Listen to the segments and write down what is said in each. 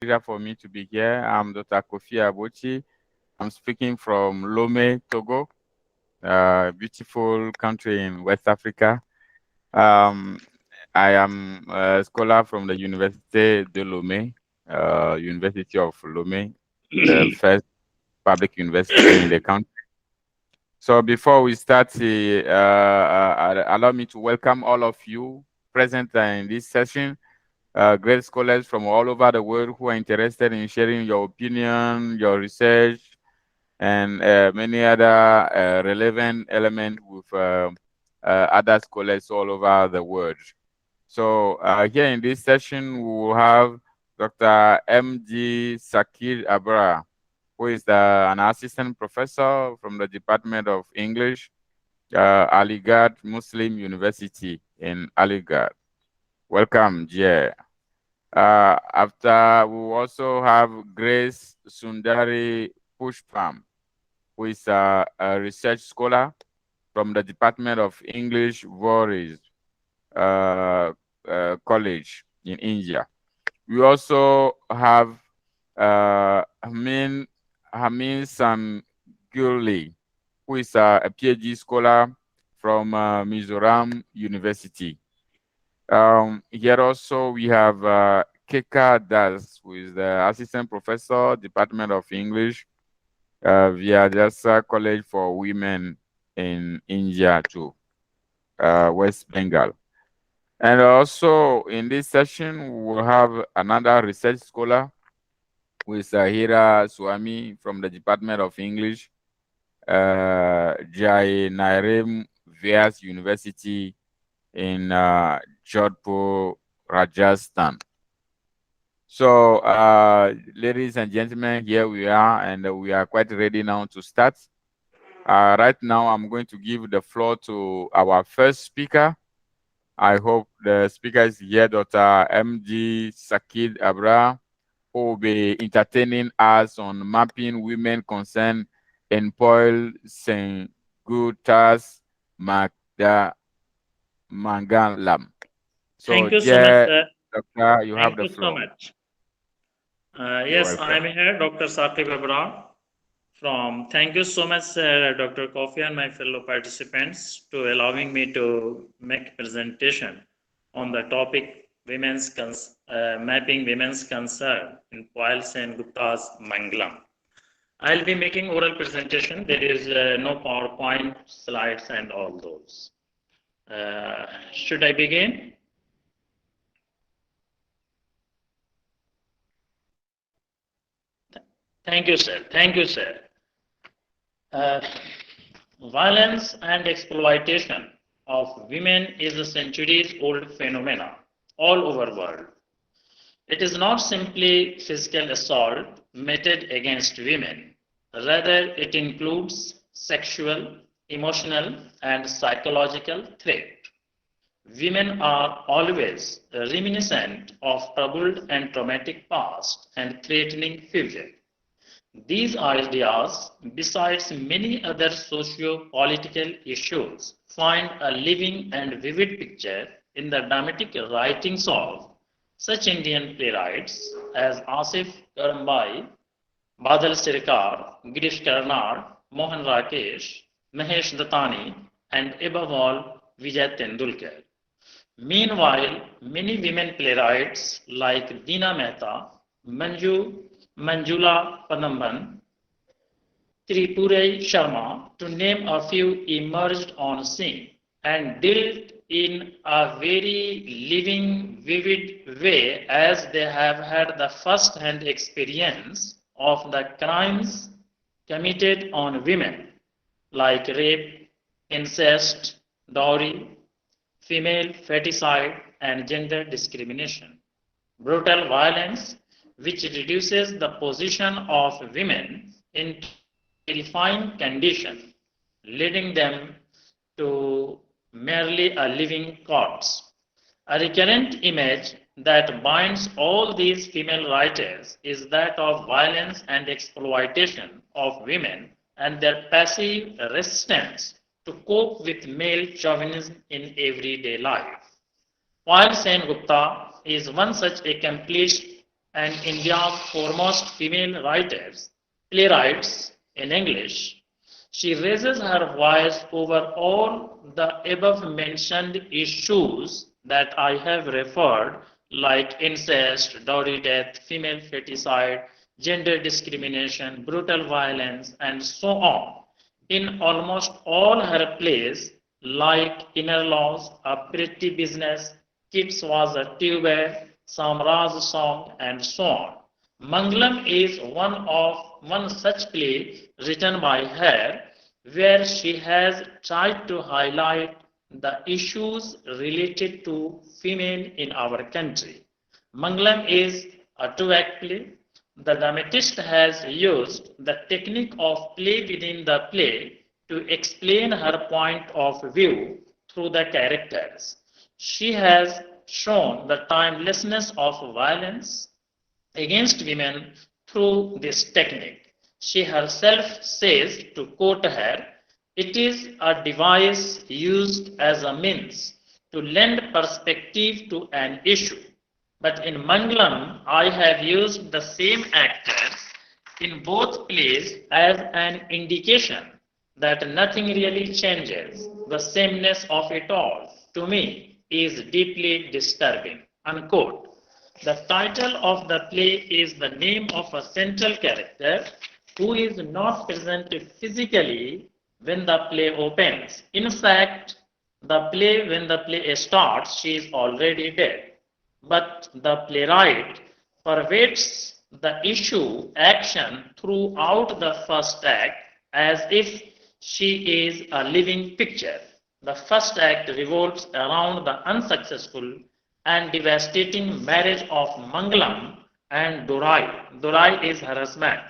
pleasure for me to be here. I'm Dr. Kofi Abochi. I'm speaking from Lomé, Togo, a beautiful country in West Africa. Um, I am a scholar from the Université de Lomé, University of Lomé, the first public university in the country. So before we start, allow me to welcome all of you present in this session. Great scholars from all over the world who are interested in sharing your opinion, your research, and many other relevant elements with other scholars all over the world. So here in this session, we will have Dr. M.G. Sakir Abra, who is an assistant professor from the Department of English, Aligarh Muslim University in Aligarh. Welcome, Jia. After we will also have Grace Sundari Pushpam, who is a research scholar from the Department of English Voorhees College in India. We also have Hamin Sanguli, who is a PhD scholar from Mizoram University. Here also we have Keka Das, who is the assistant professor, Department of English, Vyadhyasa College for Women in India too, West Bengal. And also in this session, we will have another research scholar, who is Hira Swami from the Department of English, Jai Nairem Vyas University in Jodhpur, Rajasthan. So, ladies and gentlemen, here we are, and we are quite ready now to start. Right now, I'm going to give the floor to our first speaker. I hope the speaker is here, Dr. M.G. Sakir Abra, who will be entertaining us on mapping women concern in Paul Sengutas Magda Mangalam. So, Thank you so much, dear sir. Doctor, you have Thank the you so floor. much. You're Yes, welcome. I'm here, Dr. Saqib Abrar from. Thank you so much, Dr. Kofi and my fellow participants, to allowing me to make a presentation on the topic mapping women's concern in Poils and Gupta's Manglam. I'll be making oral presentation. There is no PowerPoint slides and all those. Should I begin? Thank you, sir. Thank you, sir. Uh, Violence and exploitation of women is a centuries-old phenomenon all over the world. It is not simply physical assault meted against women. Rather, it includes sexual, emotional, and psychological threat. Women are always reminiscent of troubled and traumatic past and threatening future. These ideas, besides many other socio-political issues, find a living and vivid picture in the dramatic writings of such Indian playwrights as Asif Karambai, Badal Sirkar, Girish Karnad, Mohan Rakesh, Mahesh Dattani, and above all, Vijay Tendulkar. Meanwhile, many women playwrights like Deena Mehta, Manjula Padamban, Tripurei Sharma, to name a few, emerged on scene and dealt in a very living, vivid way as they have had the first-hand experience of the crimes committed on women like rape, incest, dowry, female feticide, and gender discrimination. Brutal violence, which reduces the position of women into a terrifying condition, leading them to merely a living corpse. A recurrent image that binds all these female writers is that of violence and exploitation of women and their passive resistance to cope with male chauvinism in everyday life. While Sen Gupta is one such accomplished and India's foremost female writers, playwrights in English. She raises her voice over all the above mentioned issues that I have referred, like incest, dowry death, female feticide, gender discrimination, brutal violence, and so on. In almost all her plays, like Inner Laws, A Pretty Business, Kids Was a Tuber, Samraj Song, and so on. Mangalam is one such play written by her where she has tried to highlight the issues related to female in our country. Mangalam is a two-act play. The dramatist has used the technique of play within the play to explain her point of view through the characters. She has shown the timelessness of violence against women through this technique. She herself says, to quote her, it is a device used as a means to lend perspective to an issue. But in Mangalam, I have used the same actors in both plays as an indication that nothing really changes. The sameness of it all, to me, is deeply disturbing. Unquote. The title of the play is the name of a central character who is not present physically when the play opens. In fact, when the play starts, she is already dead. But the playwright pervades the issue action throughout the first act as if she is a living picture. The first act revolves around the unsuccessful and devastating marriage of Mangalam and Durai. Durai is her husband.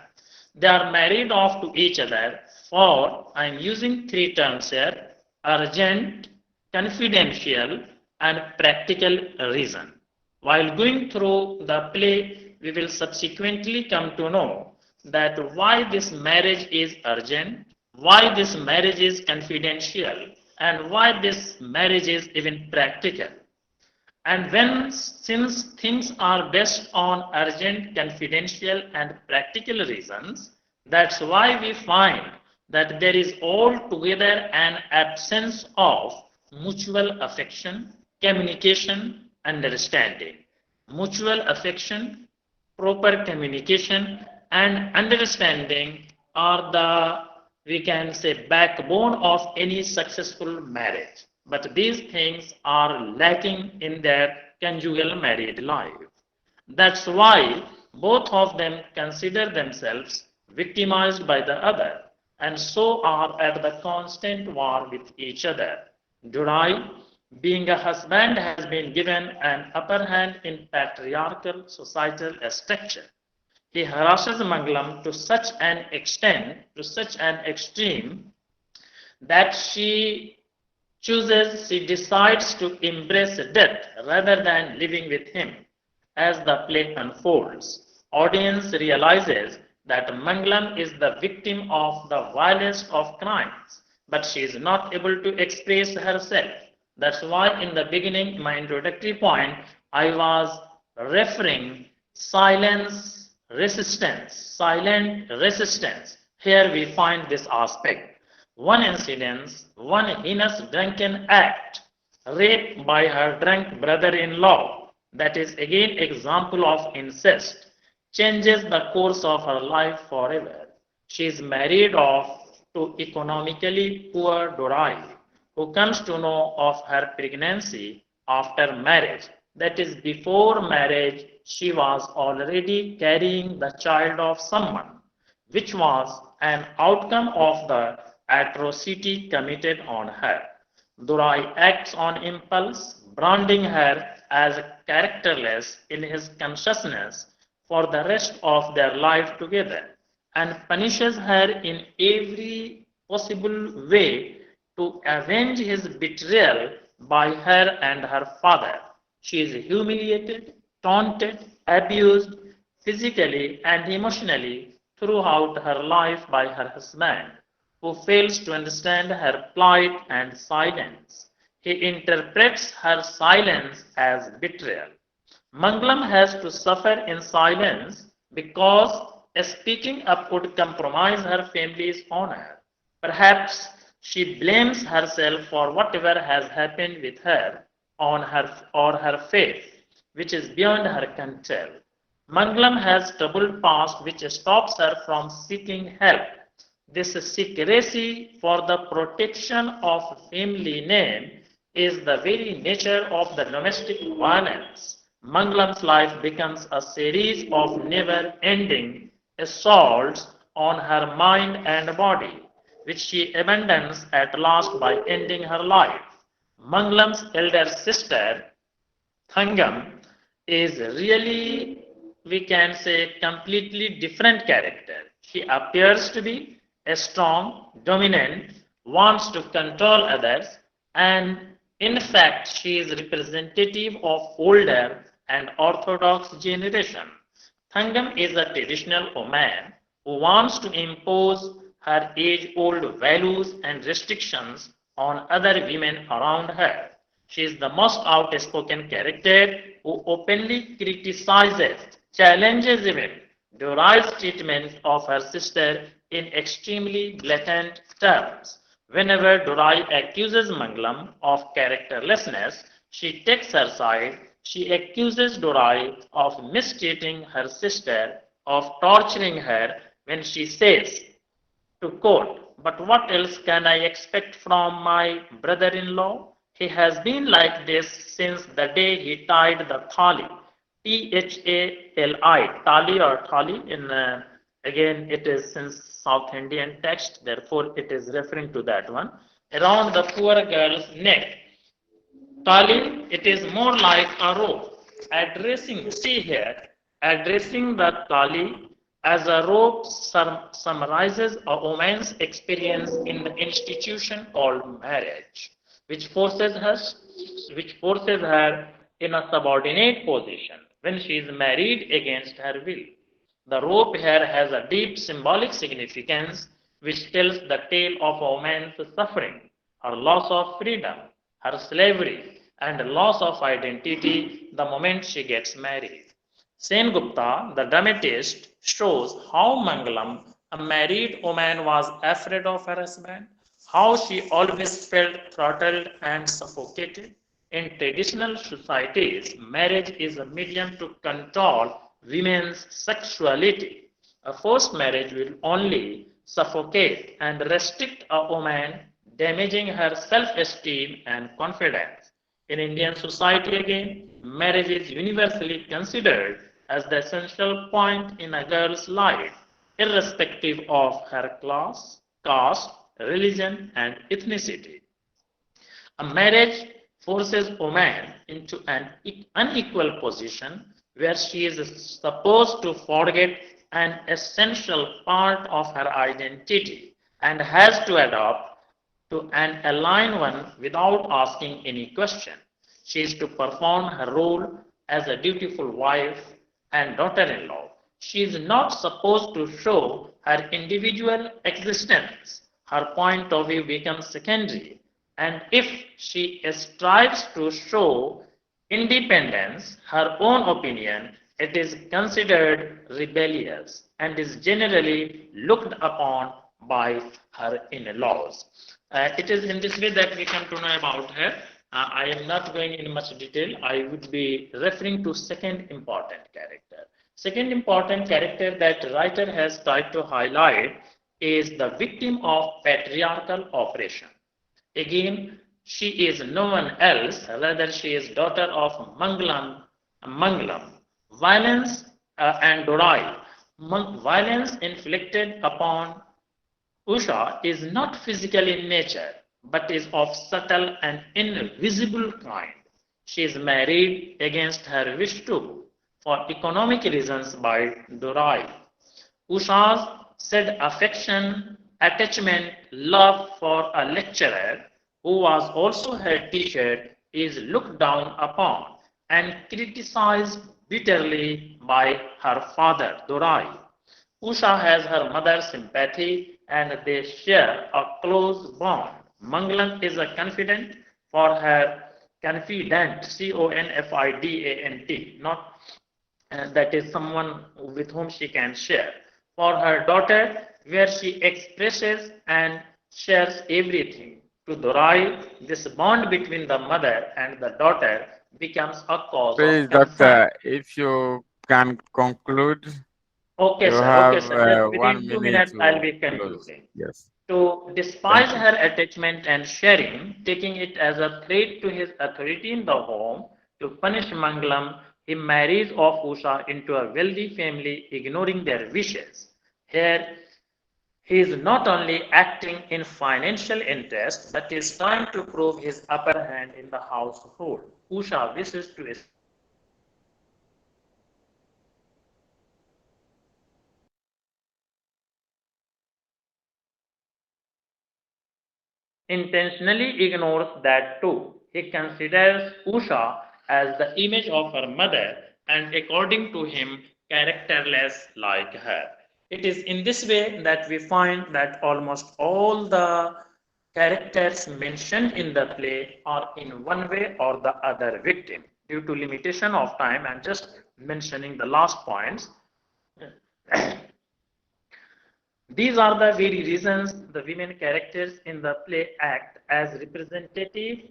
They are married off to each other for, I am using three terms here, urgent, confidential, and practical reason. While going through the play, we will subsequently come to know that why this marriage is urgent, why this marriage is confidential, and why this marriage is even practical. And when, since things are based on urgent, confidential, and practical reasons, that's why we find that there is altogether an absence of mutual affection, communication, understanding. Mutual affection, proper communication, and understanding are the, we can say, backbone of any successful marriage. But these things are lacking in their conjugal married life. That's why both of them consider themselves victimized by the other and so are at the constant war with each other. Durai, being a husband, has been given an upper hand in patriarchal societal structure. He harasses Mangalam to such an extent, to such an extreme, that she decides to embrace death rather than living with him. As the play unfolds, audience realizes that Mangalam is the victim of the vilest of crimes, but she is not able to express herself. That's why in the beginning, my introductory point, I was referring silent resistance. Here we find this aspect. One incident, one heinous drunken act, rape by her drunk brother-in-law, that is again example of incest, changes the course of her life forever. She is married off to economically poor Dorai, who comes to know of her pregnancy after marriage. That is, before marriage, she was already carrying the child of someone, which was an outcome of the atrocity committed on her. Durai acts on impulse, branding her as characterless in his consciousness for the rest of their life together, and punishes her in every possible way to avenge his betrayal by her and her father. She is humiliated, taunted, abused physically and emotionally throughout her life by her husband, who fails to understand her plight and silence. He interprets her silence as betrayal. Mangalam has to suffer in silence because speaking up would compromise her family's honor. Perhaps she blames herself for whatever has happened with her on her or her faith, which is beyond her control. Mangalam has troubled past which stops her from seeking help. This secrecy for the protection of family name is the very nature of the domestic violence. Mangalam's life becomes a series of never-ending assaults on her mind and body, which she abandons at last by ending her life. Mangalam's elder sister Thangam is really, we can say, completely different character. She appears to be a strong, dominant, wants to control others, and in fact, she is representative of older and orthodox generation. Thangam is a traditional woman who wants to impose her age-old values and restrictions on other women around her. She is the most outspoken character who openly criticizes, challenges even, derides treatment of her sister in extremely blatant terms. Whenever Durai accuses Mangalam of characterlessness, she takes her side. She accuses Durai of mistreating her sister, of torturing her when she says, to quote, but what else can I expect from my brother-in-law? He has been like this since the day he tied the thali. Thali, tali or thali. Again, it is since South Indian text, therefore it is referring to that one. Around the poor girl's neck. Tali, it is more like a rope. See here, addressing the tali as a rope summarizes a woman's experience in the institution called marriage, which forces her in a subordinate position when she is married against her will. The rope here has a deep symbolic significance which tells the tale of a woman's suffering, her loss of freedom, her slavery, and loss of identity the moment she gets married. Sen Gupta, the dramatist, shows how Mangalam, a married woman, was afraid of her husband, how she always felt throttled and suffocated. In traditional societies, marriage is a medium to control women's sexuality. A forced marriage will only suffocate and restrict a woman, damaging her self esteem and confidence. In Indian society, again, marriage is universally considered as the essential point in a girl's life, irrespective of her class, caste, religion, and ethnicity. A marriage forces woman into an unequal position where she is supposed to forget an essential part of her identity and has to adopt to an aligned one without asking any question. She is to perform her role as a dutiful wife and daughter in law. She is not supposed to show her individual existence. Her point of view becomes secondary. And if she strives to show independence, her own opinion, it is considered rebellious and is generally looked upon by her in-laws. It is in this way that we come to know about her. I am not going in much detail. I would be referring to second important character. Second important character that writer has tried to highlight is the victim of patriarchal oppression. Again, she is no one else, rather she is daughter of Mangalam. Violence and Dorai. Violence inflicted upon Usha is not physical in nature, but is of subtle and invisible kind. She is married against her wish to, for economic reasons by Dorai. Usha's said affection, attachment, love for a lecturer who was also her teacher is looked down upon and criticized bitterly by her father, Dorai. Usha has her mother's sympathy and they share a close bond. Mangalam is a confidant for her confidant, confidant, not that is someone with whom she can share. For her daughter, where she expresses and shares everything. To Dorai, this bond between the mother and the daughter becomes a cause of Please, concern. doctor, if you can conclude, Okay, you sir. have Okay, sir. Just one within two minute minutes, I'll to be close. concluding. Yes, To despise thank you. her attachment and sharing, taking it as a threat to his authority in the home, to punish Mangalam, he marries off Usha into a wealthy family, ignoring their wishes. Here, he is not only acting in financial interest, but is trying to prove his upper hand in the household. Usha wishes to establish herself as the independent woman in the family, but Mangalam intentionally ignores that too. He considers Usha as the image of her mother and, according to him, characterless like her. It is in this way that we find that almost all the characters mentioned in the play are in one way or the other victim. Due to limitation of time, I'm just mentioning the last points. These are the very reasons the women characters in the play act as representatives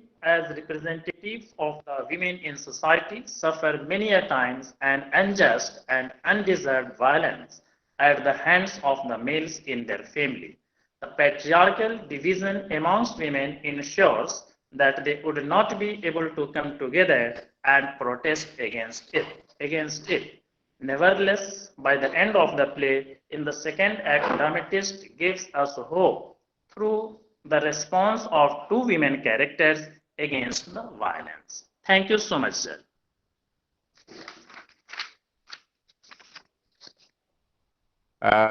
of the women in society, suffer many a times an unjust and undeserved violence at the hands of the males in their family. The patriarchal division amongst women ensures that they would not be able to come together and protest against it. Nevertheless, by the end of the play, in the second act, dramatist gives us hope through the response of two women characters against the violence. Thank you so much, sir.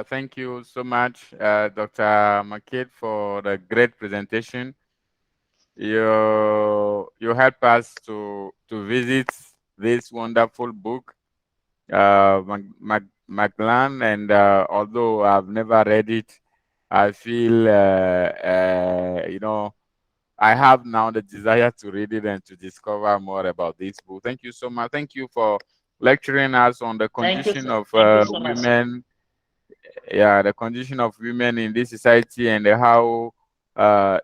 Thank you so much, Dr. Makid, for the great presentation. You help us to visit this wonderful book, Maclan, and although I've never read it, I feel I have now the desire to read it and to discover more about this book. Thank you so much. Thank you for lecturing us on the Thank you, condition sir. of Thank you so much, sir. women, yeah, the condition of women in this society, and how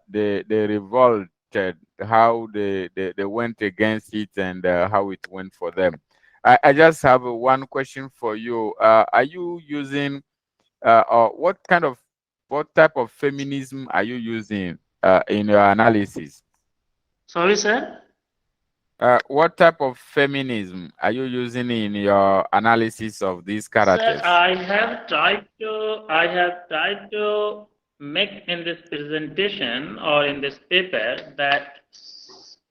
they revolted, how they went against it, and how it went for them. I just have one question for you. Are you using or what type of feminism are you using in your analysis? Sorry, sir. What type of feminism are you using in your analysis of these Sir, characters? I have tried to make in this presentation or in this paper that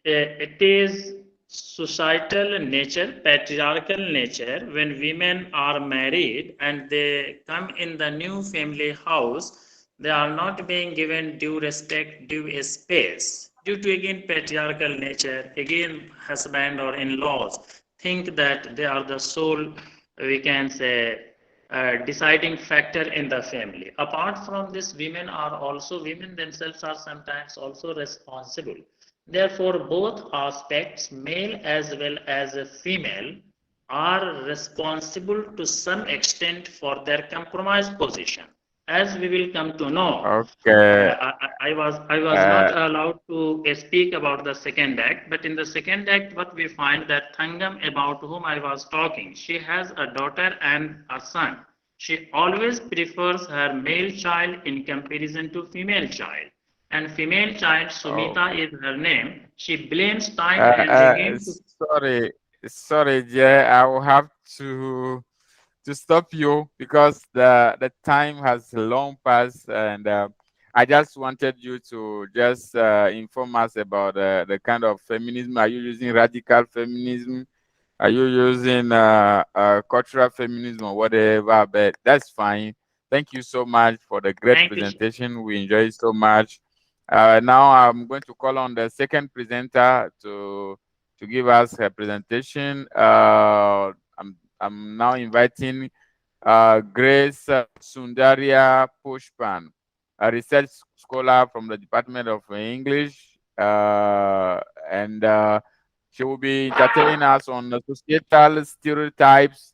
it is societal nature, patriarchal nature, when women are married and they come in the new family house, they are not being given due respect, due space. Due to again patriarchal nature, again husband or in-laws think that they are the sole, we can say, deciding factor in the family. Apart from this, women themselves are sometimes also responsible. Therefore, both aspects, male as well as a female, are responsible to some extent for their compromised position. As we will come to know, Okay. I was not Uh, allowed to speak about the second act, but in the second act, what we find that Thangam, about whom I was talking, she has a daughter and a son. She always prefers her male child in comparison to female child. And female child, oh, Sumita is her name. She blames time and again to. sorry, sorry, Jay. I will have to stop you because the time has long passed, and I just wanted you to just inform us about the kind of feminism. Are you using radical feminism? Are you using cultural feminism or whatever? But that's fine. Thank you so much for the great Thank you, sir. presentation. We enjoyed so much. Now I'm going to call on the second presenter to give us her presentation. I'm now inviting Grace Sundaria Pushpan, a research scholar from the Department of English, and She will be entertaining us on the societal stereotypes,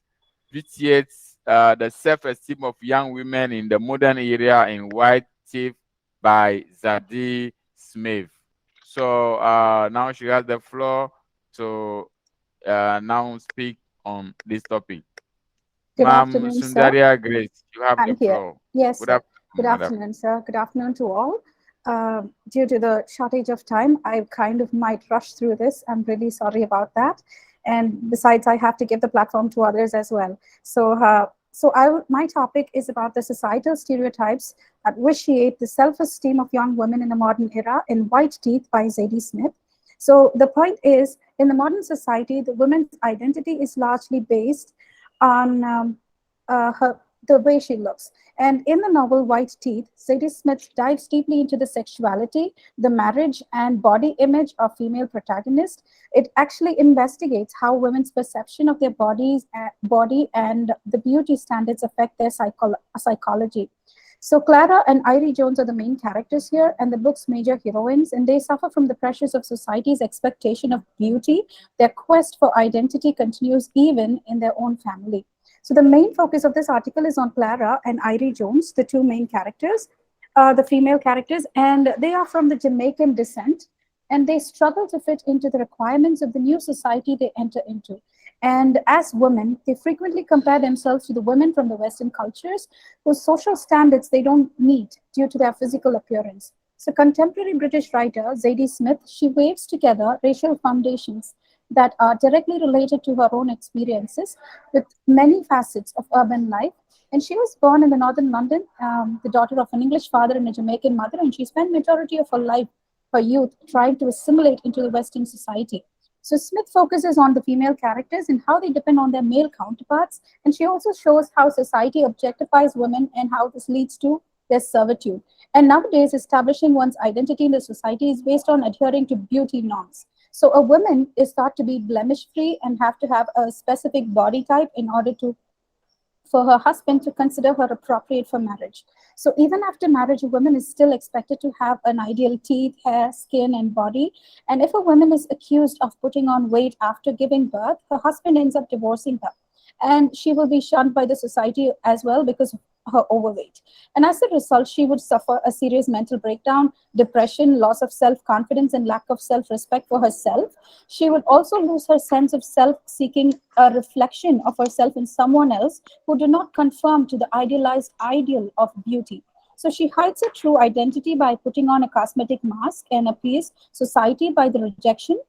vitiates the self-esteem of young women in the modern era in White Teeth by Zadie Smith. So now she has the floor to now speak on this topic. Good Ma'am afternoon, sir. Sundaria Grace, you have the I'm here. floor. Yes, Good sir. Good afternoon, madam. afternoon, sir. Good afternoon to all. Due to the shortage of time, I kind of might rush through this. I'm really sorry about that. And besides, I have to give the platform to others as well. My topic is about the societal stereotypes that vitiate the self-esteem of young women in the modern era in White Teeth by Zadie Smith. So the point is, in the modern society, the woman's identity is largely based on the way she looks. And in the novel White Teeth, Zadie Smith dives deeply into the sexuality, the marriage, and body image of female protagonists. It actually investigates how women's perception of their body and the beauty standards affect their psychology. So Clara and Irie Jones are the main characters here and the book's major heroines, and they suffer from the pressures of society's expectation of beauty. Their quest for identity continues even in their own family. So the main focus of this article is on Clara and Irie Jones, the two main characters, the female characters, and they are from the Jamaican descent, and they struggle to fit into the requirements of the new society they enter into. And as women, they frequently compare themselves to the women from the Western cultures whose social standards they don't meet due to their physical appearance. So contemporary British writer Zadie Smith, she waves together racial foundations that are directly related to her own experiences with many facets of urban life. And she was born in the northern London, the daughter of an English father and a Jamaican mother, and she spent majority of her life, her youth, trying to assimilate into the Western society. So Smith focuses on the female characters and how they depend on their male counterparts, and she also shows how society objectifies women and how this leads to their servitude. And nowadays, establishing one's identity in the society is based on adhering to beauty norms. So a woman is thought to be blemish free and have to have a specific body type in order to for her husband to consider her appropriate for marriage. So even after marriage, a woman is still expected to have an ideal teeth, hair, skin, and body. And if a woman is accused of putting on weight after giving birth, her husband ends up divorcing her. And she will be shunned by the society as well because of her overweight. And as a result, she would suffer a serious mental breakdown, depression, loss of self-confidence, and lack of self-respect for herself. She would also lose her sense of self, seeking a reflection of herself in someone else who do not conform to the idealized ideal of beauty. So she hides her true identity by putting on a cosmetic mask and appease society by the rejection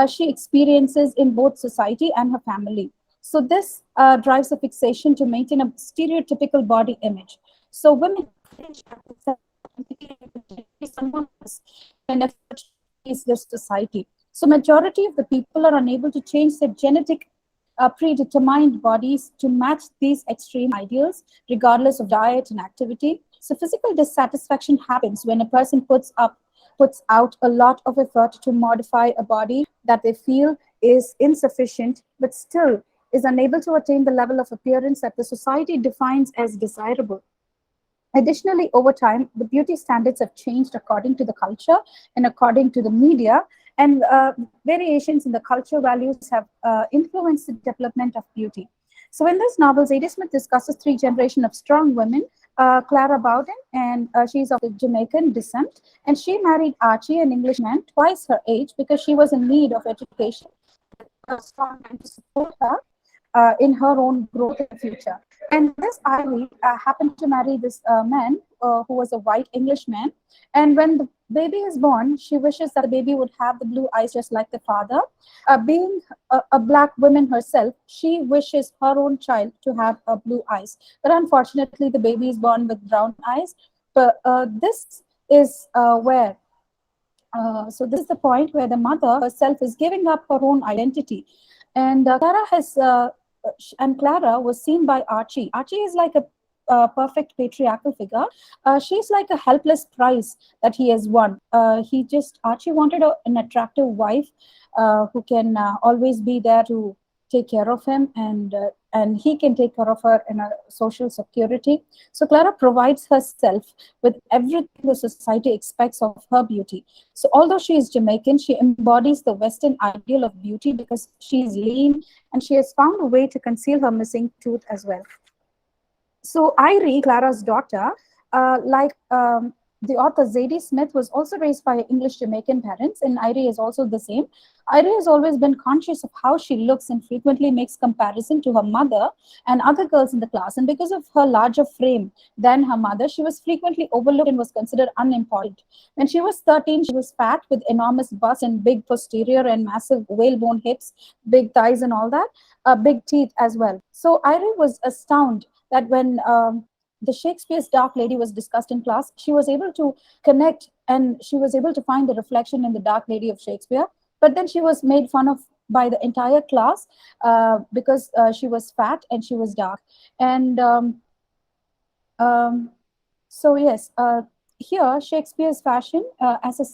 she experiences in both society and her family. So this drives a fixation to maintain a stereotypical body image. So women cringe at the self-identity and pretend to be someone else in an effort to please their society. So majority of the people are unable to change their genetic predetermined bodies to match these extreme ideals, regardless of diet and activity. So physical dissatisfaction happens when a person puts out a lot of effort to modify a body that they feel is insufficient, but still is unable to attain the level of appearance that the society defines as desirable. Additionally, over time, the beauty standards have changed according to the culture and according to the media, and variations in the culture values have influenced the development of beauty. So in this novel, Zadie Smith discusses three generations of strong women. Clara Bowden, and she's of the Jamaican descent, and she married Archie, an Englishman, twice her age because she was in need of education, a strong man to support her in her own growth in the future. And this Ivy happened to marry this man who was a white Englishman. And when the baby is born, she wishes that the baby would have the blue eyes just like the father. Being a black woman herself, she wishes her own child to have blue eyes. But unfortunately, the baby is born with brown eyes. But this is where so this is the point where the mother herself is giving up her own identity. And Clara was seen by Archie. Archie is like a perfect patriarchal figure. She's like a helpless prize that he has won. Archie wanted an attractive wife who can always be there to take care of him, and he can take care of her in a social security. So Clara provides herself with everything the society expects of her beauty. So although she is Jamaican, she embodies the Western ideal of beauty because she is lean and she has found a way to conceal her missing tooth as well. So Irie, Clara's daughter, like the author Zadie Smith, was also raised by English Jamaican parents, and Irie is also the same. Irie has always been conscious of how she looks and frequently makes comparison to her mother and other girls in the class. And because of her larger frame than her mother, she was frequently overlooked and was considered unimportant. When she was 13, she was fat with enormous bust and big posterior and massive whalebone hips, big thighs and all that, big teeth as well. So Irie was astounded that when the Shakespeare's Dark Lady was discussed in class, she was able to connect and she was able to find the reflection in the Dark Lady of Shakespeare. But then she was made fun of by the entire class because she was fat and she was dark. And so yes, here Shakespeare's fashion as a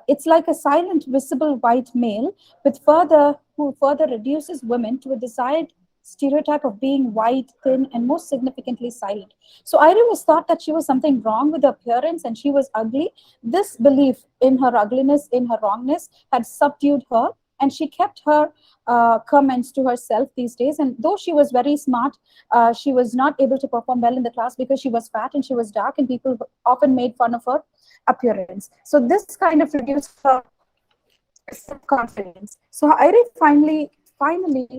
it's like a silent, visible white male who further reduces women to a desired stereotype of being white, thin, and most significantly silent. So Irie was thought that she was something wrong with her appearance and she was ugly. This belief in her ugliness, in her wrongness, had subdued her, and she kept her comments to herself these days. And though she was very smart, she was not able to perform well in the class because she was fat and she was dark, and people often made fun of her appearance. So this kind of reduced her self-confidence. So Irie finally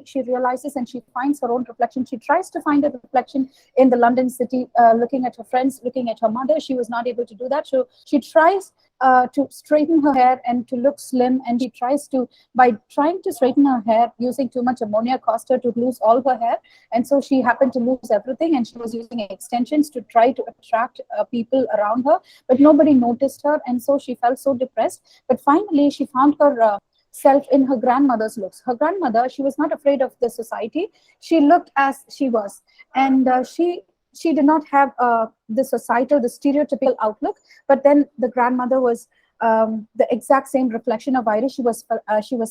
she realizes and she finds her own reflection. She tries to find a reflection in the London city, looking at her friends, looking at her mother. She was not able to do that. So she tries to straighten her hair and to look slim, and she tries to, by trying to straighten her hair using too much ammonia, caused her to lose all her hair, and so she happened to lose everything, and she was using extensions to try to attract people around her, but nobody noticed her, and so she felt so depressed. But finally she found her self in her grandmother's looks. Her grandmother, she was not afraid of the society. She looked as she was, and she did not have the societal, the stereotypical outlook. But then the grandmother was the exact same reflection of Irie. She was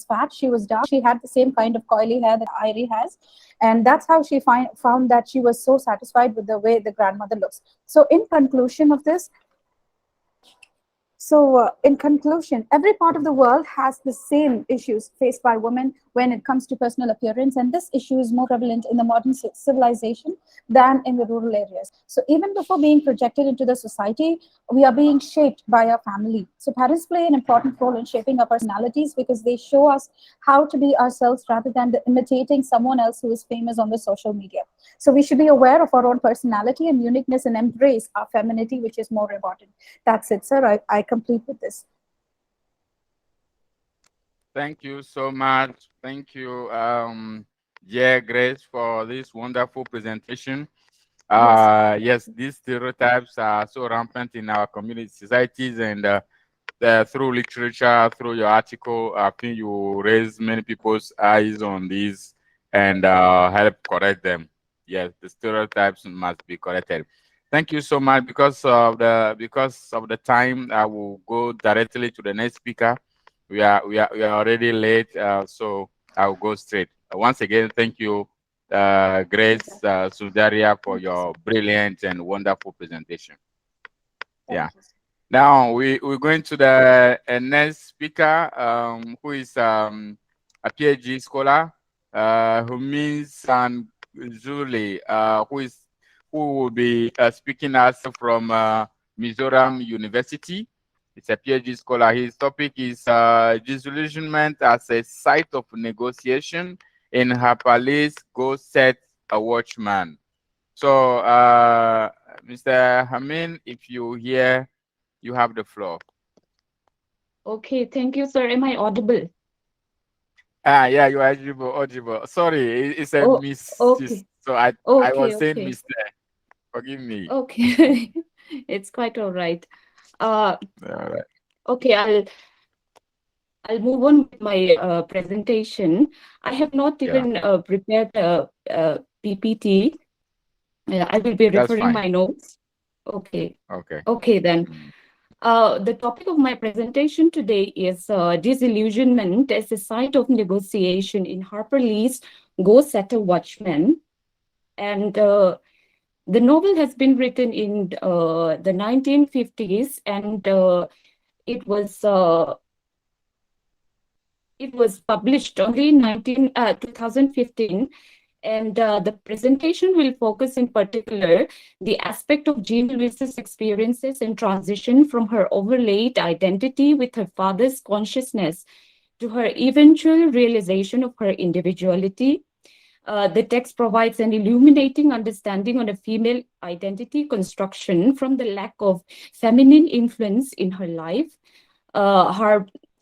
fat, she was dark, she had the same kind of coily hair that Irie has, and that's how she found that she was so satisfied with the way the grandmother looks. So in conclusion of this, in conclusion, every part of the world has the same issues faced by women when it comes to personal appearance, and this issue is more prevalent in the modern civilization than in the rural areas. So even before being projected into the society, we are being shaped by our family. So parents play an important role in shaping our personalities because they show us how to be ourselves rather than imitating someone else who is famous on the social media. So we should be aware of our own personality and uniqueness and embrace our femininity, which is more important. That's it, sir. I complete with this. Thank you so much. Thank you, Grace, for this wonderful presentation. Yes, these stereotypes are so rampant in our community societies, and through literature, through your article, I think you raise many people's eyes on these and help correct them. Yes, the stereotypes must be corrected. Thank you so much. Because of the time, I will go directly to the next speaker. We are already late, so I will go straight. Once again, thank you, Grace Sudaria, for your brilliant and wonderful presentation. Yeah. Now we're going to the next speaker, who is a PhD scholar, Humin Zuli, who will be speaking us from Mizoram University. It's a PhD scholar. His topic is disillusionment as a site of negotiation. In her palace, go set a watchman. So, Mr. Hamin, if you hear, you have the floor. Okay, thank you, sir. Am I audible? Yeah, you are audible. Sorry, it's a miss. Okay. So I was saying Mr. Forgive me. Okay, it's quite all right. All right. Okay, I'll move on with my presentation. I have not even prepared a PPT. I will be referring my notes. Okay. Okay. Okay then. The topic of my presentation today is disillusionment as a site of negotiation in Harper Lee's Go Set a Watchman. And the novel has been written in the 1950s, and it was published only in 2015. And the presentation will focus in particular the aspect of Jean Louise's experiences and transition from her overlaid identity with her father's consciousness to her eventual realization of her individuality. The text provides an illuminating understanding on a female identity construction from the lack of feminine influence in her life.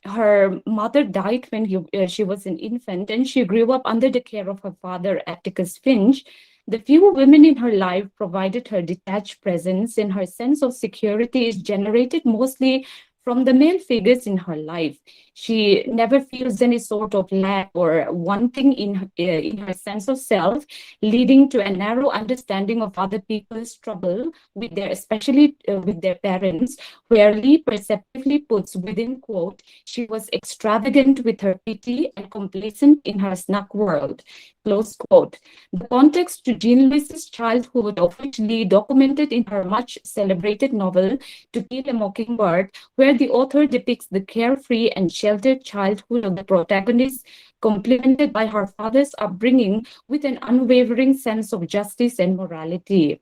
Her mother died when she was an infant, and she grew up under the care of her father, Atticus Finch. The few women in her life provided her detached presence, and her sense of security is generated mostly from the male figures in her life. She never feels any sort of lack or wanting in her sense of self, leading to a narrow understanding of other people's trouble with especially with their parents, where Lee perceptively puts within quote, she was extravagant with her pity and complacent in her snug world, close quote. The context to Jean Louise's childhood, of which Lee documented in her much celebrated novel To Kill a Mockingbird, where the author depicts the carefree and sheltered childhood of the protagonist, complemented by her father's upbringing with an unwavering sense of justice and morality.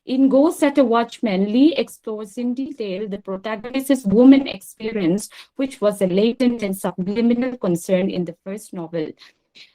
In Go Set a Watchman, Lee explores in detail the protagonist's woman experience, which was a latent and subliminal concern in the first novel.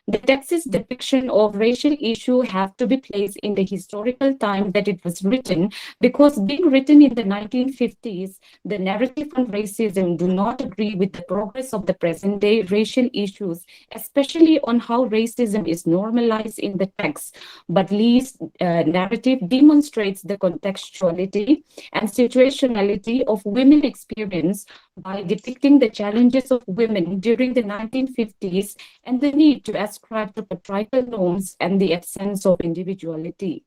The text's depiction of racial issue have to be placed in the historical time that it was written, because being written in the 1950s, the narrative on racism do not agree with the progress of the present day racial issues, especially on how racism is normalized in the text. But Lee's narrative demonstrates the contextuality and situationality of women experience by depicting the challenges of women during the 1950s and the need to ascribe to patriarchal norms and the absence of individuality.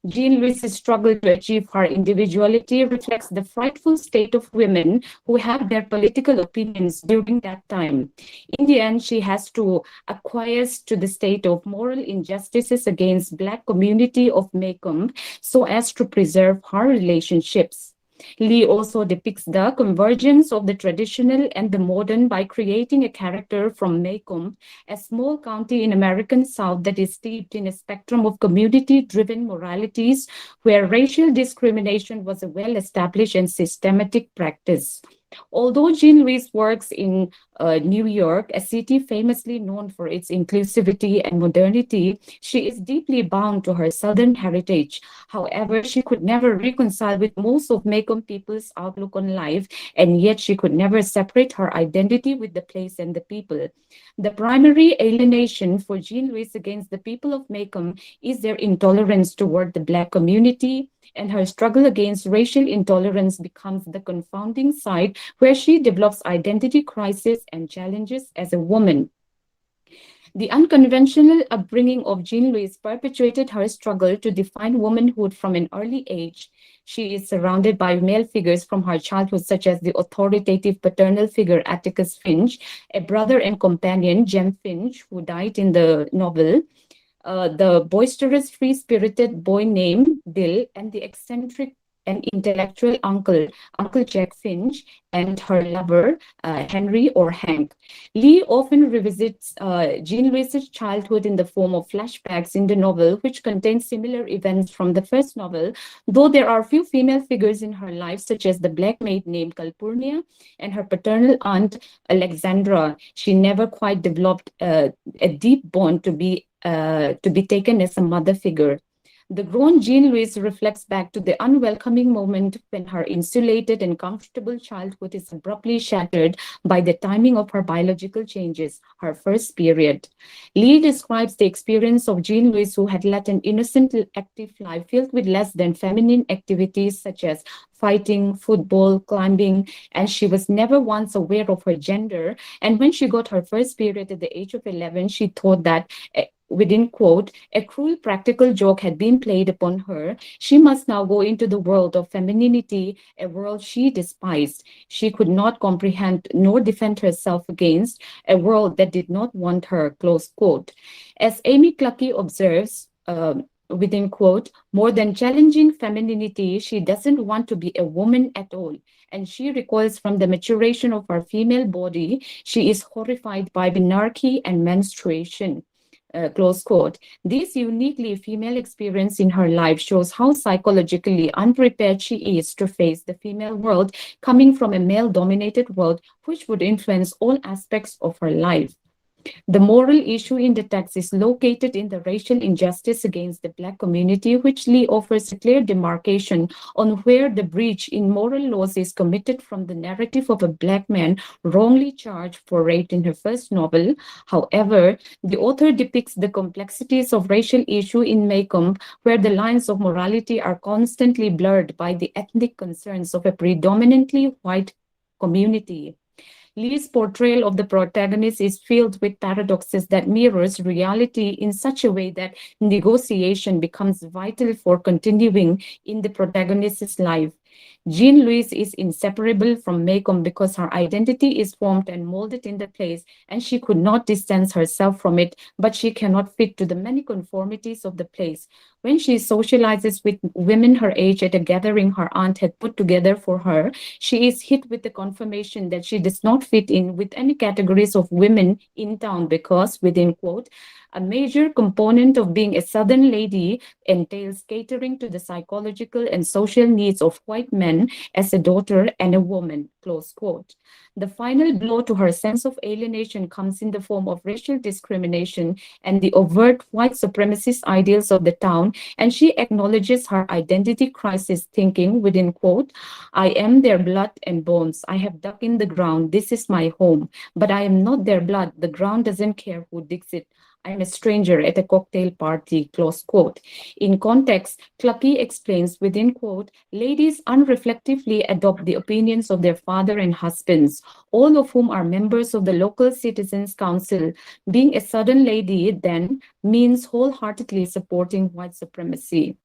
Jean Louise's struggle to achieve her individuality reflects the frightful state of women who have their political opinions during that time. In the end, she has to acquiesce to the state of moral injustices against Black community of Macomb so as to preserve her relationships. Lee also depicts the convergence of the traditional and the modern by creating a character from Macomb, a small county in American South that is steeped in a spectrum of community-driven moralities where racial discrimination was a well-established and systematic practice. Although Jean Louise works in New York, a city famously known for its inclusivity and modernity, she is deeply bound to her Southern heritage. However, she could never reconcile with most of Macomb people's outlook on life, and yet she could never separate her identity with the place and the people. The primary alienation for Jean Louise against the people of Macomb is their intolerance toward the Black community, and her struggle against racial intolerance becomes the confounding side where she develops identity crisis and challenges as a woman. The unconventional upbringing of Jean Louise perpetuated her struggle to define womanhood from an early age. She is surrounded by male figures from her childhood, such as the authoritative paternal figure Atticus Finch, a brother and companion, Jem Finch, who died in the novel, the boisterous, free-spirited boy named Bill, and the eccentric and intellectual Uncle Jack Finch, and her lover, Henry or Hank. Lee often revisits Jean Louise's childhood in the form of flashbacks in the novel, which contain similar events from the first novel, though there are few female figures in her life, such as the Black maid named Calpurnia and her paternal aunt, Alexandra. She never quite developed a deep bond to be taken as a mother figure. The grown Jean Louise reflects back to the unwelcoming moment when her insulated and comfortable childhood is abruptly shattered by the timing of her biological changes, her first period. Lee describes the experience of Jean Louise, who had led an innocent, active life filled with less than feminine activities such as fighting, football, climbing, and she was never once aware of her gender. And when she got her first period at the age of 11, she thought that within quote, a cruel practical joke had been played upon her. She must now go into the world of femininity, a world she despised. She could not comprehend nor defend herself against a world that did not want her, close quote. As Amy Clucky observes, within quote, more than challenging femininity, she doesn't want to be a woman at all. And she recoils from the maturation of her female body. She is horrified by menarche and menstruation. Close quote. This uniquely female experience in her life shows how psychologically unprepared she is to face the female world coming from a male dominated world, which would influence all aspects of her life. The moral issue in the text is located in the racial injustice against the Black community, which Lee offers a clear demarcation on where the breach in moral laws is committed from the narrative of a Black man wrongly charged for rape in her first novel. However, the author depicts the complexities of racial issue in Maycomb, where the lines of morality are constantly blurred by the ethnic concerns of a predominantly white community. Lee's portrayal of the protagonist is filled with paradoxes that mirrors reality in such a way that negotiation becomes vital for continuing in the protagonist's life. Jean Louise is inseparable from Maycomb because her identity is formed and molded in the place, and she could not distance herself from it, but she cannot fit to the many conformities of the place. When she socializes with women her age at a gathering her aunt had put together for her, she is hit with the confirmation that she does not fit in with any categories of women in town because, within quote, a major component of being a Southern lady entails catering to the psychological and social needs of white men as a daughter and a woman, close quote. The final blow to her sense of alienation comes in the form of racial discrimination and the overt white supremacist ideals of the town, and she acknowledges her identity crisis, thinking, within quote, I am their blood and bones. I have dug in the ground. This is my home. But I am not their blood. The ground doesn't care who digs it. I'm a stranger at a cocktail party, close quote. In context, Clucky explains, within quote, ladies unreflectively adopt the opinions of their father and husbands, all of whom are members of the local citizens' council. Being a Southern lady then means wholeheartedly supporting white supremacy.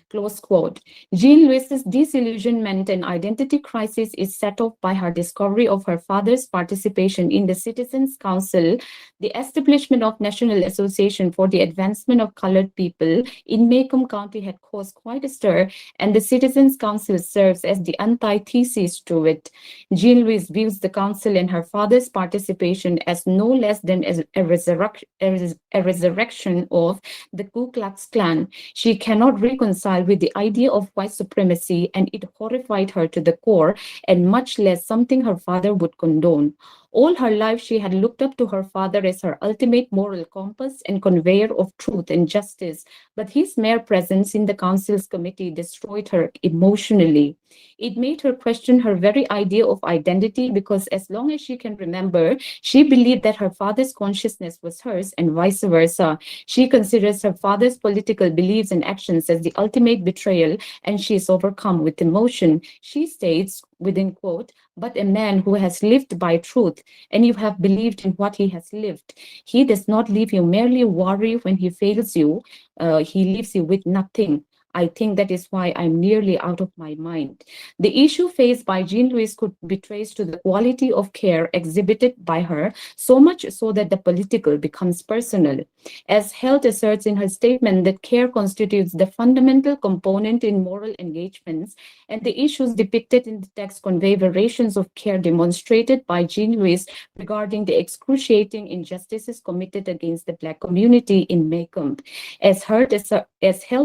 Close quote. Jean Louise's disillusionment and identity crisis is set off by her discovery of her father's participation in the Citizens' Council, the establishment of National Association for the Advancement of Colored People in Maycomb County had caused quite a stir, and the Citizens' Council serves as the antithesis to it. Jean Louise views the council and her father's participation as no less than a resurrection of the Ku Klux Klan. She cannot reconcile with the idea of white supremacy, and it horrified her to the core, and much less something her father would condone. All her life, she had looked up to her father as her ultimate moral compass and conveyor of truth and justice, but his mere presence in the council's committee destroyed her emotionally. It made her question her very idea of identity because, as long as she can remember, she believed that her father's consciousness was hers and vice versa. She considers her father's political beliefs and actions as the ultimate betrayal, and she is overcome with emotion. She states, within quote, but a man who has lived by truth, and you have believed in what he has lived. He does not leave you merely worry when he fails you. He leaves you with nothing. I think that is why I'm nearly out of my mind. The issue faced by Jean Louise could be traced to the quality of care exhibited by her, so much so that the political becomes personal. As Helt asserts in her statement that care constitutes the fundamental component in moral engagements, and the issues depicted in the text convey variations of care demonstrated by Jean Louise regarding the excruciating injustices committed against the Black community in Maycomb. As Helt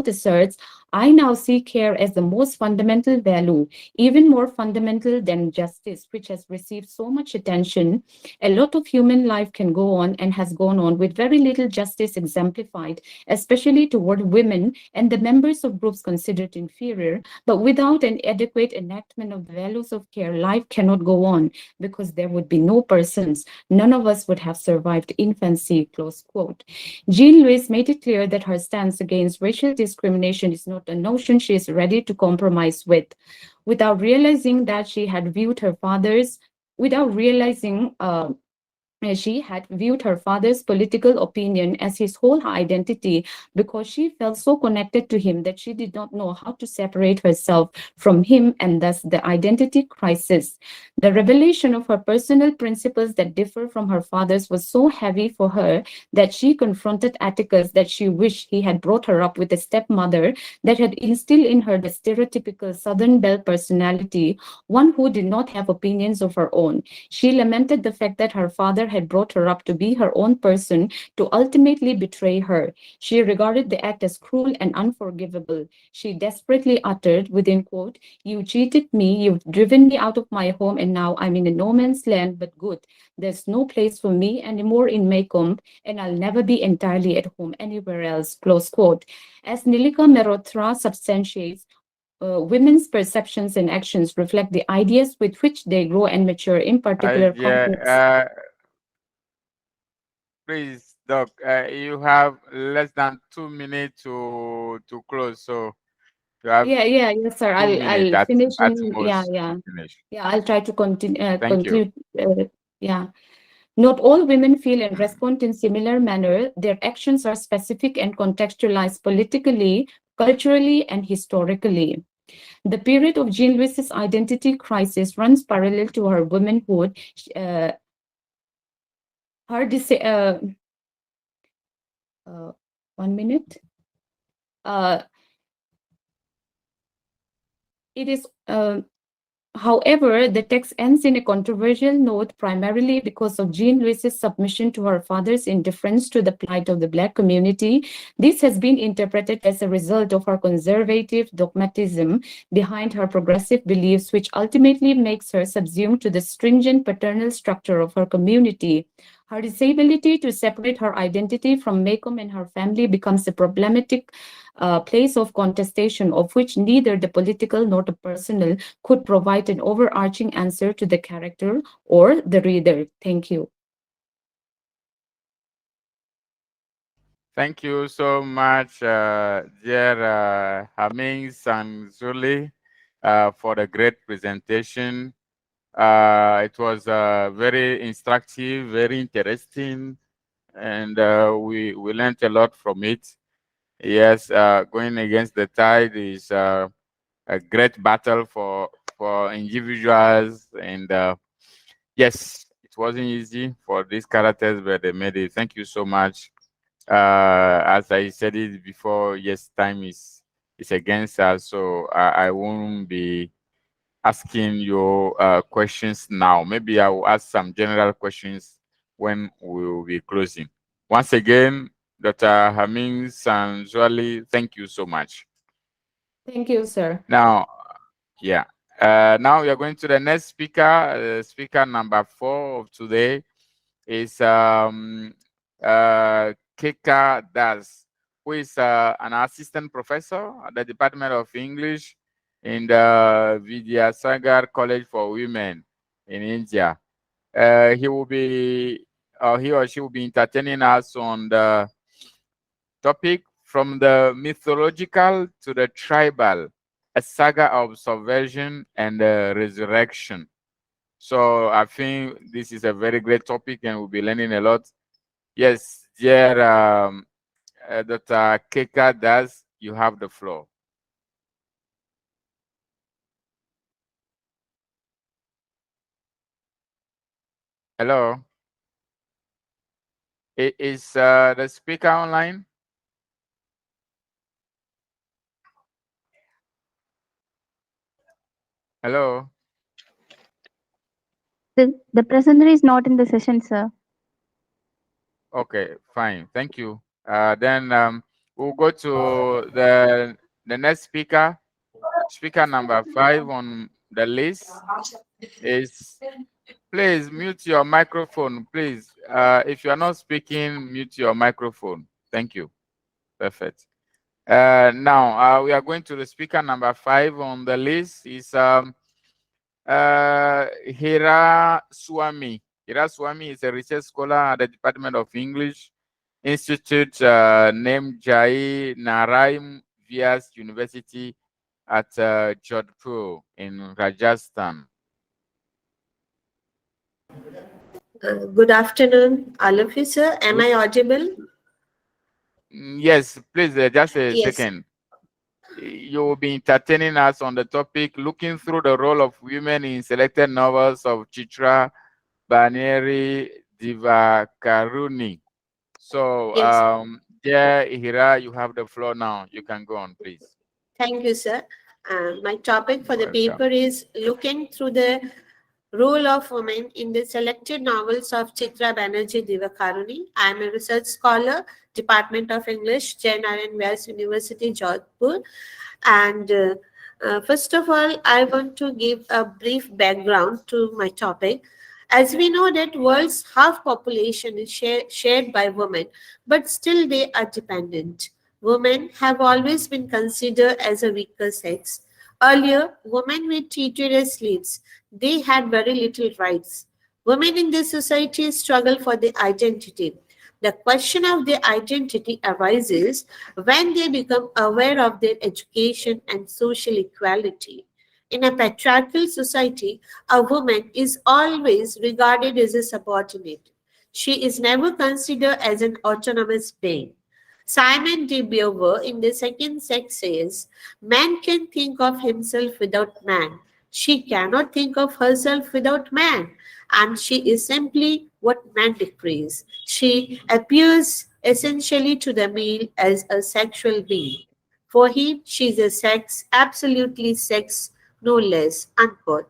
asserts, I now see care as the most fundamental value, even more fundamental than justice, which has received so much attention. A lot of human life can go on and has gone on with very little justice exemplified, especially toward women and the members of groups considered inferior. But without an adequate enactment of the values of care, life cannot go on because there would be no persons. None of us would have survived infancy, close quote. Jean Louise made it clear that her stance against racial discrimination is not a notion she is ready to compromise with. Without realizing that she had viewed her father's, without realizing She had viewed her father's political opinion as his whole identity because she felt so connected to him that she did not know how to separate herself from him, and thus the identity crisis. The revelation of her personal principles that differ from her father's was so heavy for her that she confronted Atticus that she wished he had brought her up with a stepmother that had instilled in her the stereotypical Southern belle personality, one who did not have opinions of her own. She lamented the fact that her father had brought her up to be her own person, to ultimately betray her. She regarded the act as cruel and unforgivable. She desperately uttered, within quote, "You cheated me, you've driven me out of my home, and now I'm in a no man's land, but good. There's no place for me anymore in Maycomb, and I'll never be entirely at home anywhere else," close quote. As Nilika Mehrotra substantiates, women's perceptions and actions reflect the ideas with which they grow and mature in particular Yeah, contexts. please, Doc, you have less than 2 minutes to close, so you have Yes, sir. 2 minutes I'll finish at in, most to finish. I'll try to continue Thank you. conclude. Yeah. Not all women feel and respond in similar manner. Their actions are specific and contextualized politically, culturally, and historically. The period of Jean Louise's identity crisis runs parallel to her womanhood. Her uh, 1 minute. Uh, it is However, the text ends in a controversial note primarily because of Jean Louise's submission to her father's indifference to the plight of the Black community. This has been interpreted as a result of her conservative dogmatism behind her progressive beliefs, which ultimately makes her subsumed to the stringent paternal structure of her community. Her disability to separate her identity from Maycomb and her family becomes a problematic place of contestation, of which neither the political nor the personal could provide an overarching answer to the character or the reader. Thank you. Thank you so much, dear Hamings and Zuli, for the great presentation. It was very instructive, very interesting, and we learned a lot from it. Yes, going against the tide is a great battle for individuals, and yes, it wasn't easy for these characters, but they made it. Thank you so much. As I said it before, yes, time is against us, so I won't be asking you questions now. Maybe I will ask some general questions when we will be closing. Once again, Dr. Hamin Sanzuali, thank you so much. Thank you, sir. Now, yeah. Now we are going to the next speaker. Speaker number 4 of today is Keka Das, who is an assistant professor at the Department of English in the Vidyasagar College for Women in India. He will be, he or she will be entertaining us on the topic "From the Mythological to the Tribal, a Saga of Subversion and Resurrection." So I think this is a very great topic and we'll be learning a lot. Yes, dear Dr. Keka Das, you have the floor. Hello. Is the speaker online? Hello. The presenter is not in the session, sir. Okay, fine. Thank you. Then we'll go to the next speaker. Speaker number 5 on the list is, please mute your microphone, please. If you are not speaking, mute your microphone. Thank you. Perfect. Now we are going to the speaker number 5 on the list is Hira Swami. Hira Swami is a research scholar at the Department of English Institute named Jai Naraim Vyas University at Jodhpur in Rajasthan. Good afternoon, all of you, sir. Am I audible? Yes, please, just a Yes. second. You will be entertaining us on the topic, looking through the role of women in selected novels of Chitra Baneri Divakaruni. So, Yes. dear Hira, you have the floor now. You can go on, please. Thank you, sir. My topic for You're the paper welcome. is looking through the role of women in the selected novels of Chitra Banerjee Divakaruni. I am a research scholar, Department of English, Jain Narayan Vyas University, Jodhpur. And first of all, I want to give a brief background to my topic. As we know that world's half population is shared by women, but still they are dependent. Women have always been considered as a weaker sex. Earlier, women were treated as slaves. They had very little rights. Women in this society struggle for their identity. The question of their identity arises when they become aware of their education and social equality. In a patriarchal society, a woman is always regarded as a subordinate. She is never considered as an autonomous being. Simon de Beauvoir in The Second Sex says, man can think of himself without man. She cannot think of herself without man, and she is simply what man decrees. She appears essentially to the male as a sexual being. For him, she is a sex, absolutely sex, no less. Unquote.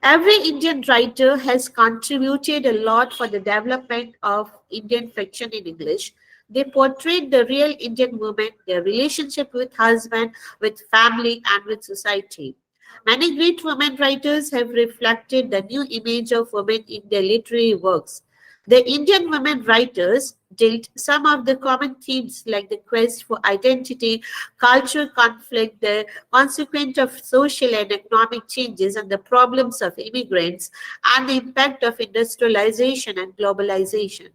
Every Indian writer has contributed a lot for the development of Indian fiction in English. They portrayed the real Indian woman, their relationship with husband, with family, and with society. Many great women writers have reflected the new image of women in their literary works. The Indian women writers dealt some of the common themes like the quest for identity, cultural conflict, the consequence of social and economic changes, and the problems of immigrants, and the impact of industrialization and globalization.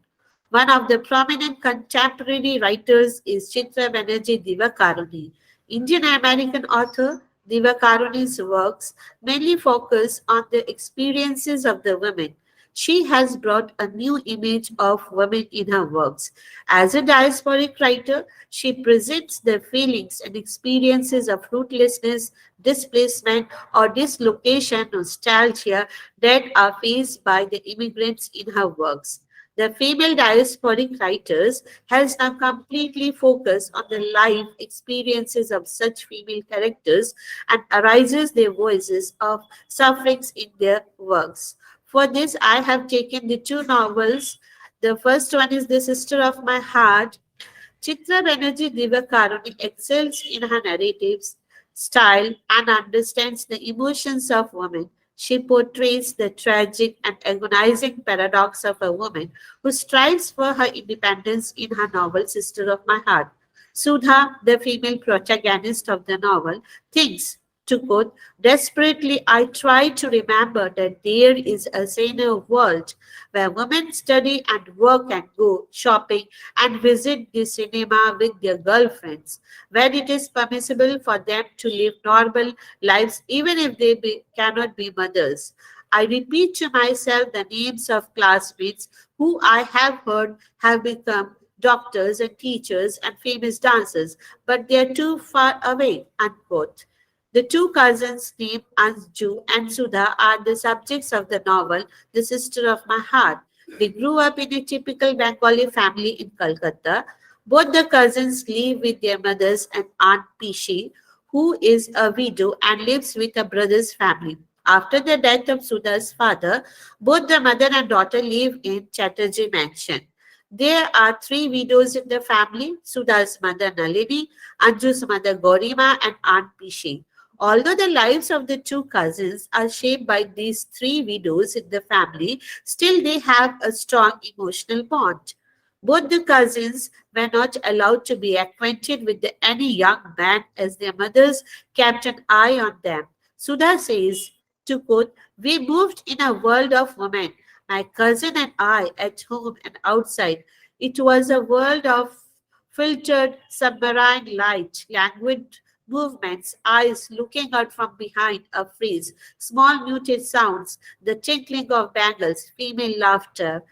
One of the prominent contemporary writers is Chitra Banerjee Divakaruni. Indian American author Divakaruni's works mainly focus on the experiences of the women. She has brought a new image of women in her works. As a diasporic writer, she presents the feelings and experiences of rootlessness, displacement, or dislocation, nostalgia that are faced by the immigrants in her works. The female diasporic writers has now completely focused on the life experiences of such female characters and arises their voices of sufferings in their works. For this, I have taken the two novels. The first one is The Sister of My Heart. Chitra Banerjee Divakaruni excels in her narratives, style, and understands the emotions of women. She portrays the tragic and agonizing paradox of a woman who strives for her independence in her novel Sister of My Heart. Sudha, the female protagonist of the novel, thinks, to quote, desperately, I try to remember that there is a saner world where women study and work and go shopping and visit the cinema with their girlfriends, where it is permissible for them to live normal lives even if they cannot be mothers. I repeat to myself the names of classmates who I have heard have become doctors and teachers and famous dancers, but they are too far away. Unquote. The two cousins named Anju and Sudha are the subjects of the novel The Sister of My Heart. They grew up in a typical Bengali family in Calcutta. Both the cousins live with their mothers and Aunt Pishi, who is a widow and lives with her brother's family. After the death of Sudha's father, both the mother and daughter live in Chatterjee Mansion. There are three widows in the family: Sudha's mother Nalini, Anju's mother Gorima, and Aunt Pishi. Although the lives of the two cousins are shaped by these three widows in the family, still they have a strong emotional bond. Both the cousins were not allowed to be acquainted with any young man as their mothers kept an eye on them. Sudha says, to quote, we moved in a world of women, my cousin and I, at home and outside. It was a world of filtered submarine light, languid movements, eyes looking out from behind a frieze, small muted sounds, the tinkling of bangles, female laughter,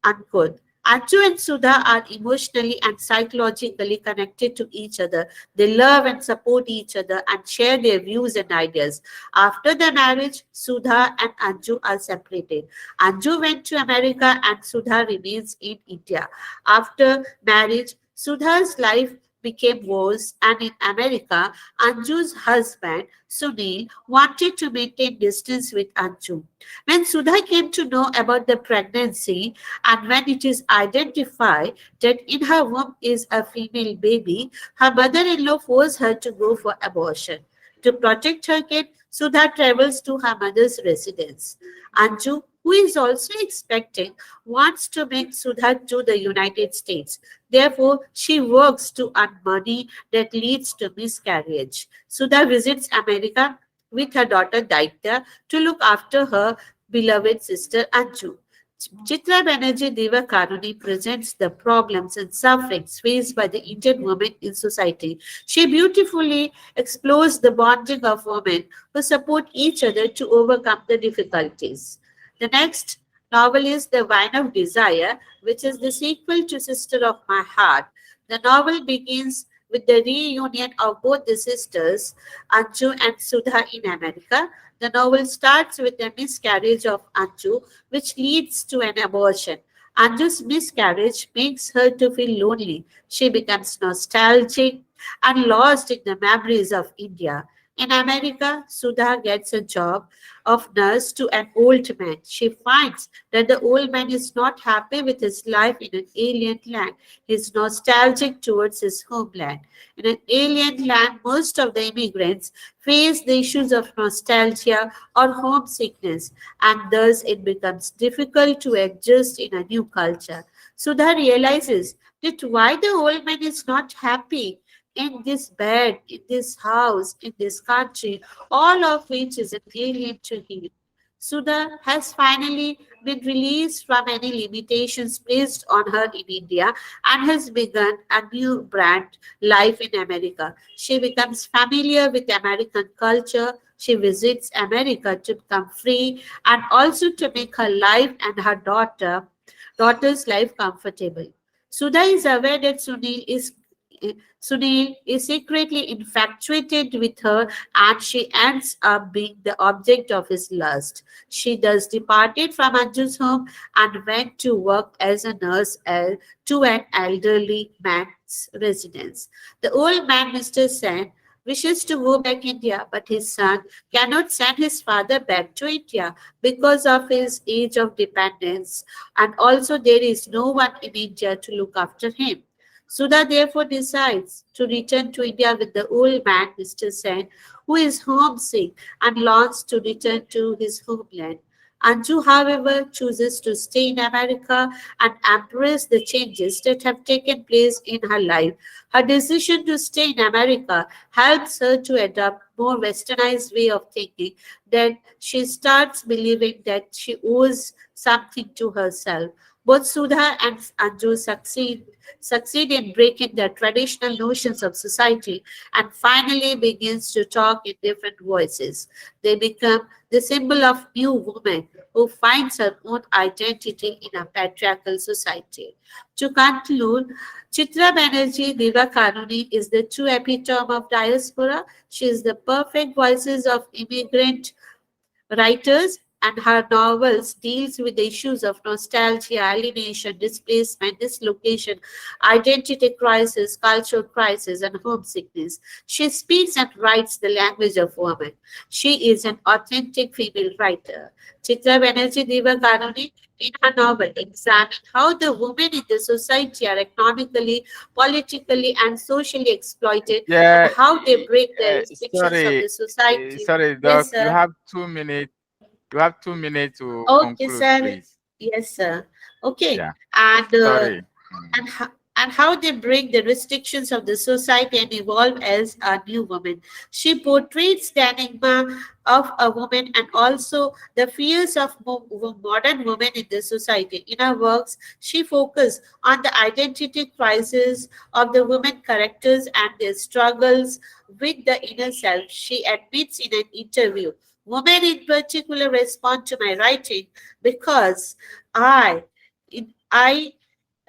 unquote. Anju and Sudha are emotionally and psychologically connected to each other. They love and support each other and share their views and ideas. After the marriage, Sudha and Anju are separated. Anju went to America and Sudha remains in India. After marriage, Sudha's life became worse, and in America, Anju's husband, Sunil, wanted to maintain distance with Anju. When Sudha came to know about the pregnancy and when it is identified that in her womb is a female baby, her mother-in-law forced her to go for abortion. To protect her kid, Sudha travels to her mother's residence. Anju, who is also expecting, wants to bring Sudha to the United States. Therefore, she works to earn money that leads to miscarriage. Sudha visits America with her daughter Daitya to look after her beloved sister Anju. Chitra Banerjee Deva Karuni presents the problems and sufferings faced by the Indian women in society. She beautifully explores the bonding of women who support each other to overcome the difficulties. The next novel is The Wine of Desire, which is the sequel to Sister of My Heart. The novel begins with the reunion of both the sisters, Anju and Sudha, in America. The novel starts with the miscarriage of Anju, which leads to an abortion. Anju's miscarriage makes her to feel lonely. She becomes nostalgic and lost in the memories of India. In America, Sudha gets a job of nurse to an old man. She finds that the old man is not happy with his life in an alien land. He is nostalgic towards his homeland. In an alien land, most of the immigrants face the issues of nostalgia or homesickness, and thus it becomes difficult to adjust in a new culture. Sudha realizes that why the old man is not happy in this bed, in this house, in this country, all of which is an alien to him. Sudha has finally been released from any limitations placed on her in India and has begun a new brand life in America. She becomes familiar with American culture. She visits America to become free and also to make her life and her daughter's life comfortable. Sudha is aware that Sunil is secretly infatuated with her and she ends up being the object of his lust. She thus departed from Anju's home and went to work as a nurse to an elderly man's residence. The old man, Mr. Sen, wishes to go back India, but his son cannot send his father back to India because of his age of dependence, and also there is no one in India to look after him. Sudha therefore decides to return to India with the old man, Mr. Sen, who is homesick and longs to return to his homeland. Anju, however, chooses to stay in America and embrace the changes that have taken place in her life. Her decision to stay in America helps her to adopt more westernized way of thinking. Then she starts believing that she owes something to herself. Both Sudha and Anju succeed in breaking the traditional notions of society and finally begins to talk in different voices. They become the symbol of new woman who finds her own identity in a patriarchal society. To conclude, Chitra Banerjee Diva Kanuni is the true epitome of diaspora. She is the perfect voices of immigrant writers, and her novels deals with the issues of nostalgia, alienation, displacement, dislocation, identity crisis, cultural crisis, and homesickness. She speaks and writes the language of women. She is an authentic female writer. Chitra Banerjee Deva Kanuni, in her novel, examined how the women in the society are economically, politically, and socially exploited, and Yeah, how they break the restrictions of sorry, the society. sorry, Yes, Doc. You sir. have 2 minutes. You have 2 minutes to Okay, conclude, sir. please. Yes, sir. Okay. Yeah. And uh, Sorry. and and how they break the restrictions of the society and evolve as a new woman. She portrays the enigma of a woman and also the fears of modern women in the society. In her works, she focuses on the identity crisis of the women characters and their struggles with the inner self. She admits in an interview, women in particular respond to my writing because I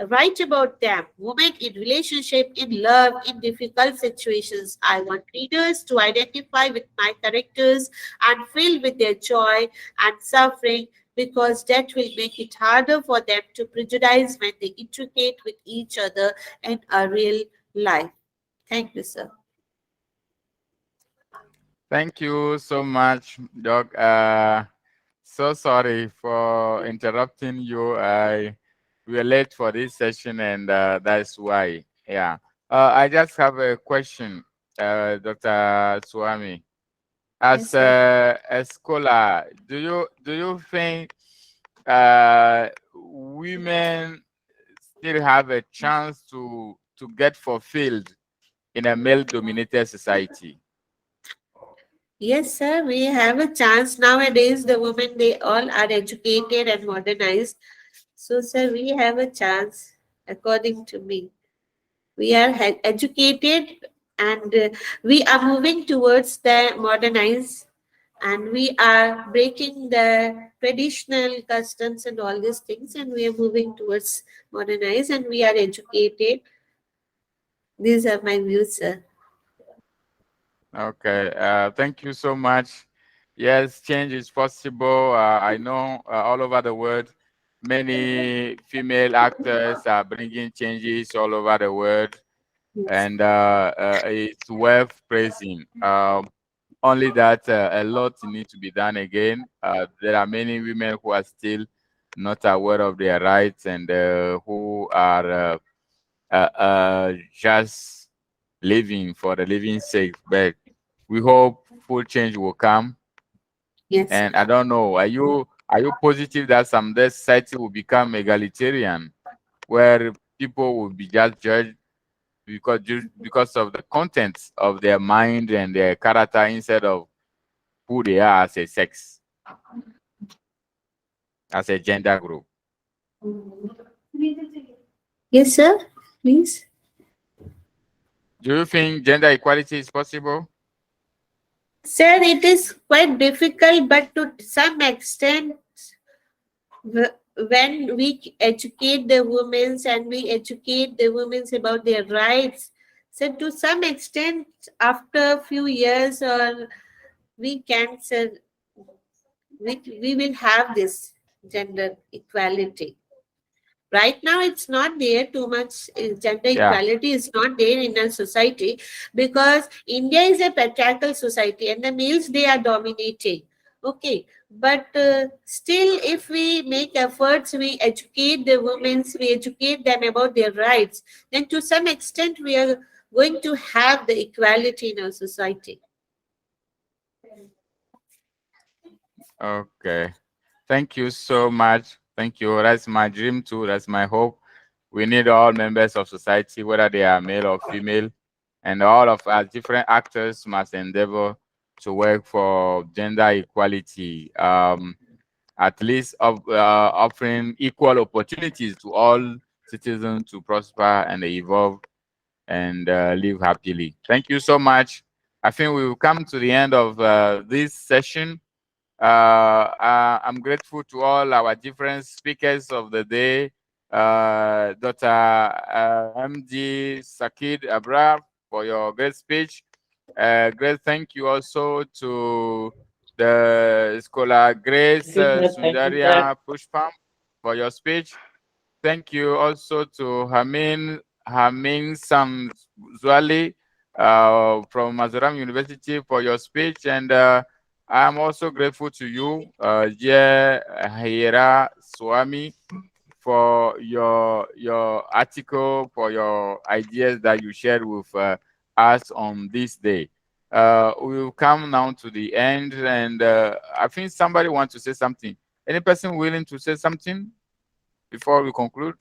write about them, women in relationship, in love, in difficult situations. I want readers to identify with my characters and feel with their joy and suffering because that will make it harder for them to prejudice when they integrate with each other in a real life. Thank you, sir. Thank you so much, Doc. So sorry for interrupting you. We were late for this session, and that's why. Yeah. I just have a question, Dr. Swami. As a scholar, do you think women still have a chance to get fulfilled in a male-dominated society? Yes, sir, we have a chance. Nowadays, the women, they all are educated and modernized. So, sir, we have a chance, according to me. We are educated and we are moving towards the modernized and we are breaking the traditional customs and all these things and we are moving towards modernized and we are educated. These are my views, sir. Okay, thank you so much. Yes, change is possible. I know all over the world, many female actors are bringing changes all over the world, Yes. and it's worth praising. Only that a lot needs to be done again. There are many women who are still not aware of their rights and who are just living for the living sake. But we hope full change will come. Yes. And I don't know, are you positive that someday society will become egalitarian, where people will be just judged because of the contents of their mind and their character instead of who they are as a sex, as a gender group? Yes, sir. Please. Do you think gender equality is possible? Sir, it is quite difficult, but to some extent, when we educate the women and we educate the women about their rights, so to some extent, after a few years, or we can say we will have this gender equality. Right now, it's not there too much. Gender Yeah. equality is not there in our society because India is a patriarchal society and the males, they are dominating. Okay, but still, if we make efforts, we educate the women, we educate them about their rights, then to some extent, we are going to have the equality in our society. Okay. Thank you so much. Thank you. That's my dream too. That's my hope. We need all members of society, whether they are male or female, and all of us different actors must endeavor to work for gender equality. At least of offering equal opportunities to all citizens to prosper and evolve and live happily. Thank you so much. I think we will come to the end of this session. I'm grateful to all our different speakers of the day. Dr. MD Sakid Abrar for your great speech. Great thank you also to the scholar Grace Thank you, sir. Sundaria Pushpam for your speech. Thank you also to Hamin Samzwali from Mazuram University for your speech. And I'm also grateful to you, Jay Hira Swami, for your article, for your ideas that you shared with us on this day. We will come now to the end, and I think somebody wants to say something. Any person willing to say something before we conclude?